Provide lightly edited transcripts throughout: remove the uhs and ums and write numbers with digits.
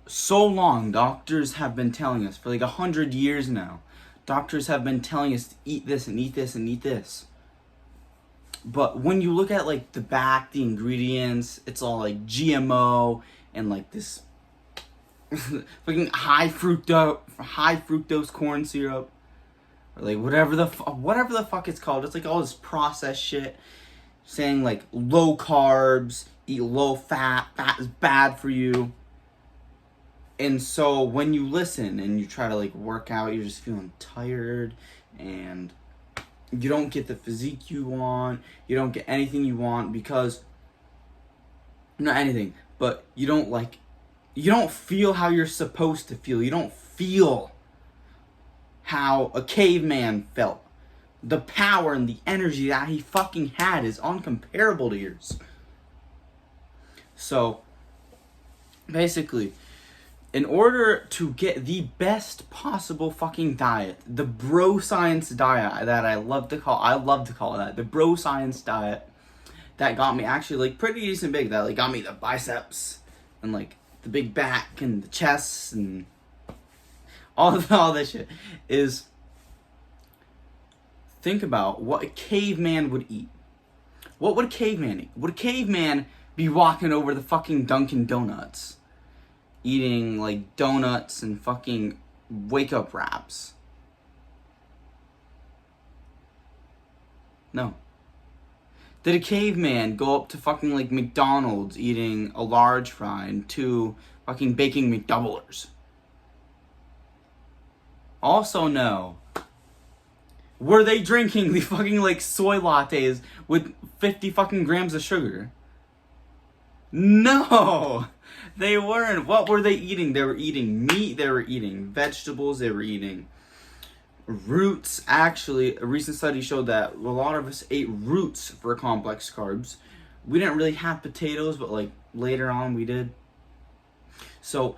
so long, doctors have been telling us, for like 100 years now, doctors have been telling us to eat this and eat this and eat this. But when you look at like the ingredients, it's all like GMO and like this fucking high fructose corn syrup, or like whatever the fuck it's called. It's like all this processed shit saying like low carbs, eat low fat, fat is bad for you. And so when you listen and you try to like work out, you're just feeling tired and you don't get the physique you want. You don't get anything you want because, not anything, but you don't feel how you're supposed to feel. You don't feel how a caveman felt. The power and the energy that he fucking had is uncomparable to yours. So, basically, in order to get the best possible fucking diet, the bro science diet that I love to call it that, the bro science diet that got me actually like pretty decent big, that like got me the biceps and like the big back and the chest and all this shit, is think about what a caveman would eat. What would a caveman eat? Would a caveman be walking over the fucking Dunkin' Donuts, eating like donuts and fucking wake up wraps? No. Did a caveman go up to fucking like McDonald's eating a large fry and 2 fucking baking McDoublers? Also no. Were they drinking the fucking like soy lattes with 50 fucking grams of sugar? No, they weren't. What were they eating? They were eating meat, they were eating vegetables, they were eating roots. Actually, a recent study showed that a lot of us ate roots for complex carbs. We didn't really have potatoes, but like later on we did. So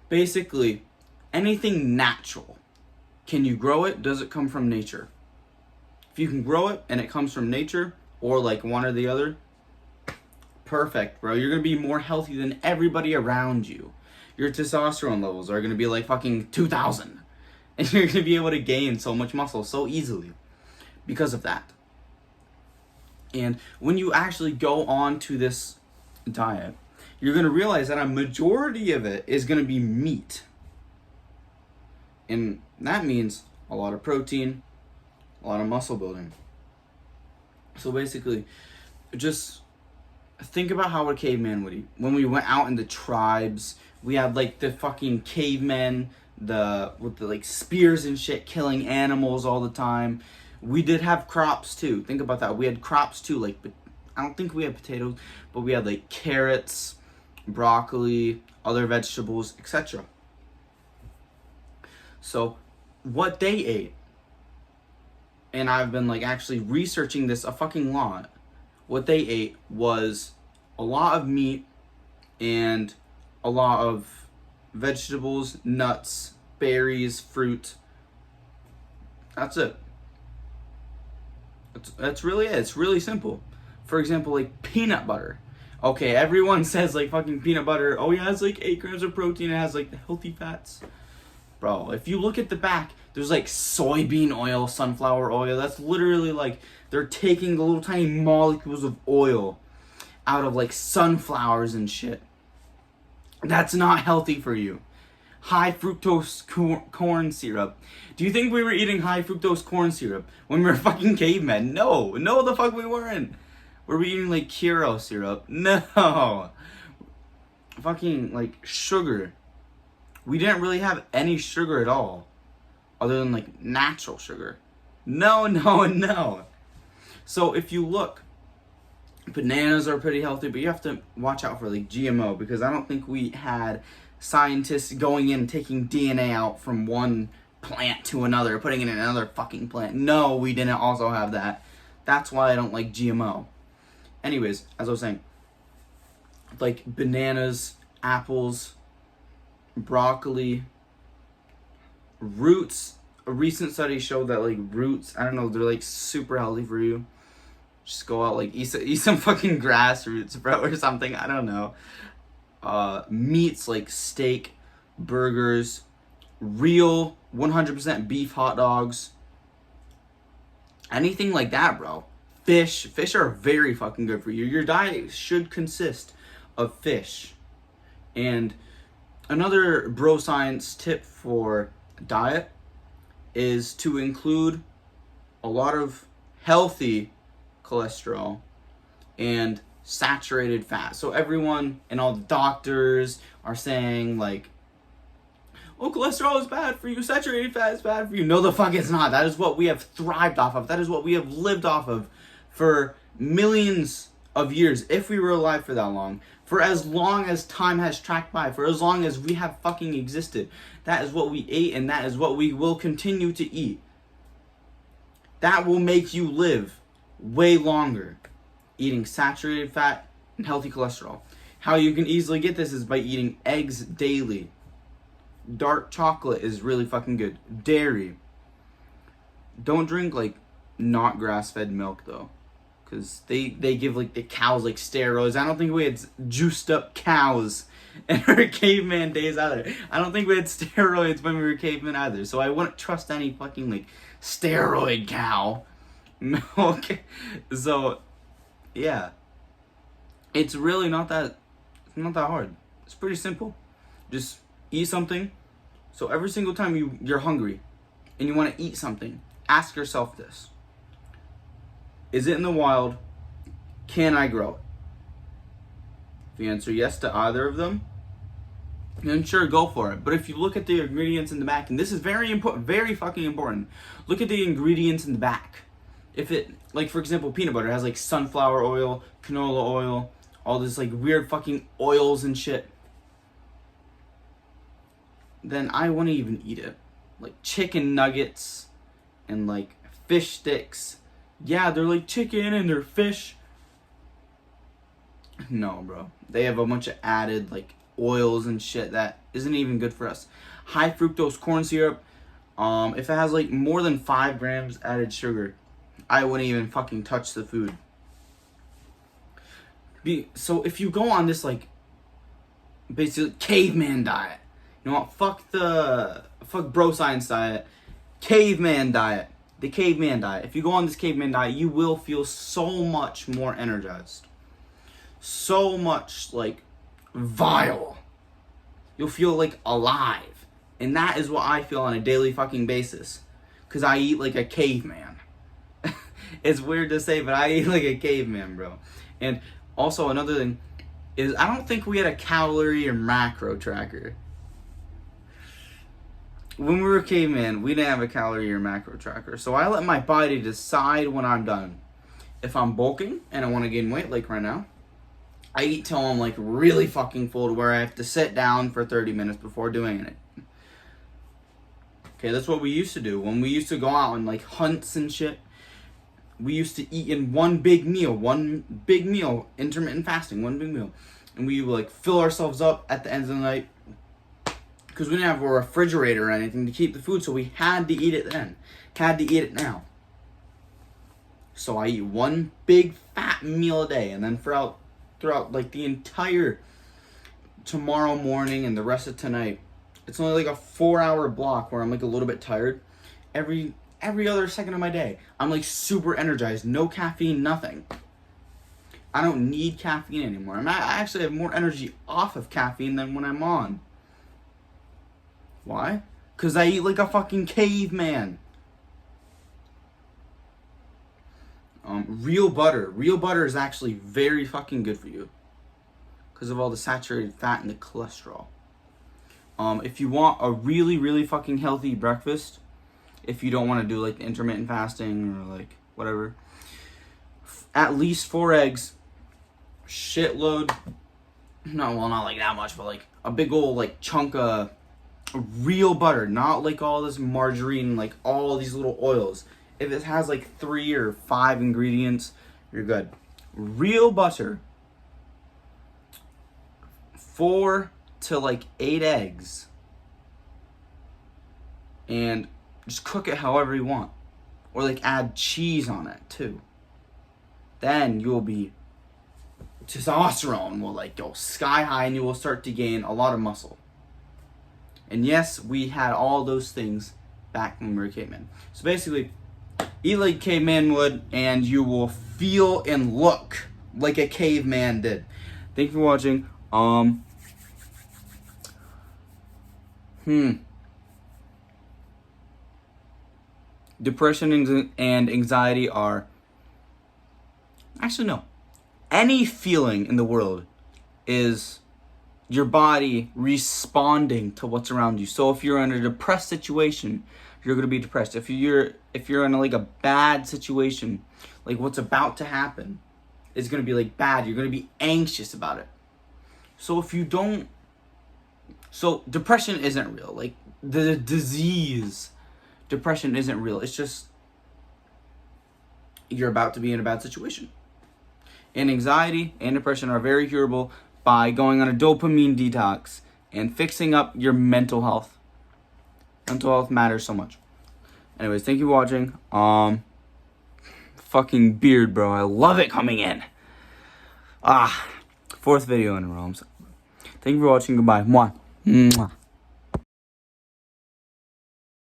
basically, anything natural. Can you grow it? Does it come from nature? If you can grow it and it comes from nature, or like one or the other, perfect, bro. You're gonna be more healthy than everybody around you. Your testosterone levels are gonna be like fucking 2,000. And you're gonna be able to gain so much muscle so easily because of that. And when you actually go on to this diet, you're gonna realize that a majority of it is gonna be meat. And that means a lot of protein, a lot of muscle building. So basically, just think about how a caveman would eat. When we went out in the tribes, we had like the fucking cavemen, with the like spears and shit, killing animals all the time. We did have crops too. Think about that. We had crops too. Like, I don't think we had potatoes, but we had like carrots, broccoli, other vegetables, etc. So what they ate, and I've been like actually researching this a fucking lot, what they ate was a lot of meat and a lot of vegetables, nuts, berries, fruit. That's it. That's really it. It's really simple. For example, like peanut butter. Okay, everyone says like fucking peanut butter, oh yeah, it has like 8 grams of protein, it has like the healthy fats. Bro, if you look at the back, there's like soybean oil, sunflower oil. That's literally like they're taking the little tiny molecules of oil out of like sunflowers and shit. That's not healthy for you. High fructose corn syrup. Do you think we were eating high fructose corn syrup when we were fucking cavemen? No, the fuck we weren't. Were we eating like Kiro syrup? No. Fucking like sugar. We didn't really have any sugar at all, other than like natural sugar. No. So if you look, bananas are pretty healthy, but you have to watch out for like GMO, because I don't think we had scientists going in and taking DNA out from one plant to another, putting it in another fucking plant. No, we didn't also have that. That's why I don't like GMO. Anyways, as I was saying, like bananas, apples, broccoli, roots. A recent study showed that like roots, I don't know, they're like super healthy for you. Just go out, like eat some fucking grass roots, bro, or something. I don't know. Meats like steak, burgers, real 100% beef hot dogs, anything like that, bro. Fish are very fucking good for you. Your diet should consist of fish. And another bro science tip for diet is to include a lot of healthy cholesterol and saturated fat. So everyone and all the doctors are saying like, oh, cholesterol is bad for you, saturated fat is bad for you. No, the fuck it's not. That is what we have thrived off of. That is what we have lived off of for millions of years, if we were alive for that long. For as long as time has tracked by, for as long as we have fucking existed. That is what we ate, and that is what we will continue to eat. That will make you live way longer. Eating saturated fat and healthy cholesterol. How you can easily get this is by eating eggs daily. Dark chocolate is really fucking good. Dairy. Don't drink like not grass-fed milk though, because they give like the cows like steroids. I don't think we had juiced up cows in our caveman days either. I don't think we had steroids when we were cavemen either. So I wouldn't trust any fucking like steroid cow milk. So yeah, it's really not that hard. It's pretty simple. Just eat something. So every single time you're hungry and you want to eat something, ask yourself this. Is it in the wild? Can I grow it? If you answer yes to either of them, then sure, go for it. But if you look at the ingredients in the back, and this is very important, very fucking important, look at the ingredients in the back. If it, like for example, peanut butter has like sunflower oil, canola oil, all this like weird fucking oils and shit, then I wouldn't even eat it. Like chicken nuggets and like fish sticks. Yeah, they're like chicken and they're fish. No, bro. They have a bunch of added like oils and shit that isn't even good for us. High fructose corn syrup. If it has like more than 5 grams added sugar, I wouldn't even fucking touch the food. So if you go on this like basically caveman diet, you know what? Fuck bro science diet. Caveman diet. The caveman diet. If you go on this caveman diet, you will feel so much more energized. So much like vile. You'll feel like alive. And that is what I feel on a daily fucking basis. Because I eat like a caveman. It's weird to say, but I eat like a caveman, bro. And also another thing is I don't think we had a calorie or macro tracker. When we were caveman, we didn't have a calorie or macro tracker. So I let my body decide when I'm done. If I'm bulking and I want to gain weight, like right now, I eat till I'm like really fucking full to where I have to sit down for 30 minutes before doing it. Okay, that's what we used to do. When we used to go out on like hunts and shit, we used to eat in one big meal, intermittent fasting, one big meal. And we would like fill ourselves up at the end of the night. Because we didn't have a refrigerator or anything to keep the food, so we had to eat it then. Had to eat it now. So I eat one big fat meal a day, and then throughout like the entire tomorrow morning and the rest of tonight, it's only like a 4-hour block where I'm like a little bit tired. Every other second of my day, I'm like super energized, no caffeine, nothing. I don't need caffeine anymore. I actually have more energy off of caffeine than when I'm on. Why? Because I eat like a fucking caveman. Real butter. Real butter is actually very fucking good for you. Because of all the saturated fat and the cholesterol. If you want a really, really fucking healthy breakfast, if you don't want to do like the intermittent fasting or like whatever, at least 4 eggs, shitload, not like that much, but like a big old like chunk of real butter, not like all this margarine, like all these little oils. If it has like 3 or 5 ingredients, you're good. Real butter, 4 to like 8 eggs, and just cook it however you want, or like add cheese on it too. Then you will be, testosterone will like go sky high and you will start to gain a lot of muscle. And yes, we had all those things back when we were cavemen. So basically, eat like caveman would, and you will feel and look like a caveman did. Thank you for watching. Depression and anxiety are... Actually, no. Any feeling in the world is your body responding to what's around you. So if you're in a depressed situation, you're going to be depressed. If you're in like a bad situation, like what's about to happen is going to be like bad. You're going to be anxious about it. So if you don't... So depression isn't real. Like the disease, depression isn't real. It's just you're about to be in a bad situation. And anxiety and depression are very curable by going on a dopamine detox and fixing up your mental health. Mental health matters so much. Anyways, thank you for watching. Fucking beard, bro. I love it coming in. 4th video in a row. Thank you for watching. Goodbye. Mwah. Mwah.